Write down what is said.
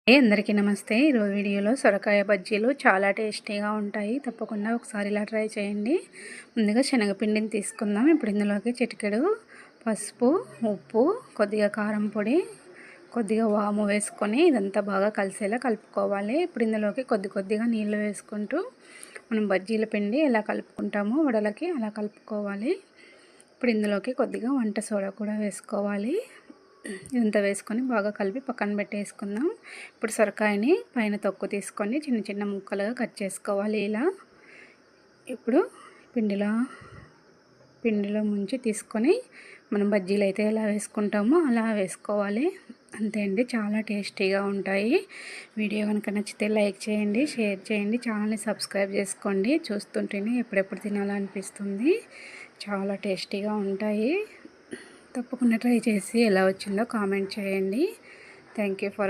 అందరికీ నమస్తే. ఈరోజు వీడియోలో సొరకాయ బజ్జీలు చాలా టేస్టీగా ఉంటాయి. తప్పకుండా ఒకసారి ఇలా ట్రై చేయండి. ముందుగా శనగపిండిని తీసుకుందాం. ఇప్పుడు ఇందులోకి చిటికెడు పసుపు, ఉప్పు, కొద్దిగా కారం పొడి, కొద్దిగా వాము వేసుకొని ఇదంతా బాగా కలిసేలా కలుపుకోవాలి. ఇప్పుడు ఇందులోకి కొద్దిగా నీళ్లు వేసుకుంటూ మనం బజ్జీల పిండి ఎలా కలుపుకుంటామో వడలకి అలా కలుపుకోవాలి. ఇప్పుడు ఇందులోకి కొద్దిగా వంట సోడా కూడా వేసుకోవాలి. ఇదంతా వేసుకొని బాగా కలిపి పక్కన పెట్టేసుకుందాం. ఇప్పుడు సొరకాయని పైన తొక్కు తీసుకొని చిన్న చిన్న ముక్కలుగా కట్ చేసుకోవాలి. ఇలా ఇప్పుడు పిండిలో ముంచి తీసుకొని మనం బజ్జీలు అయితే ఎలా వేసుకుంటామో అలా వేసుకోవాలి. అంతే అండి, చాలా టేస్టీగా ఉంటాయి. వీడియో కనుక నచ్చితే లైక్ చేయండి, షేర్ చేయండి, ఛానల్ని సబ్స్క్రైబ్ చేసుకోండి. చూస్తుంటేనే ఎప్పుడెప్పుడు తినాలనిపిస్తుంది. చాలా టేస్టీగా ఉంటాయి. తప్పకుండా ట్రై చేసి ఎలా వచ్చిందో కామెంట్ చేయండి. Thank you for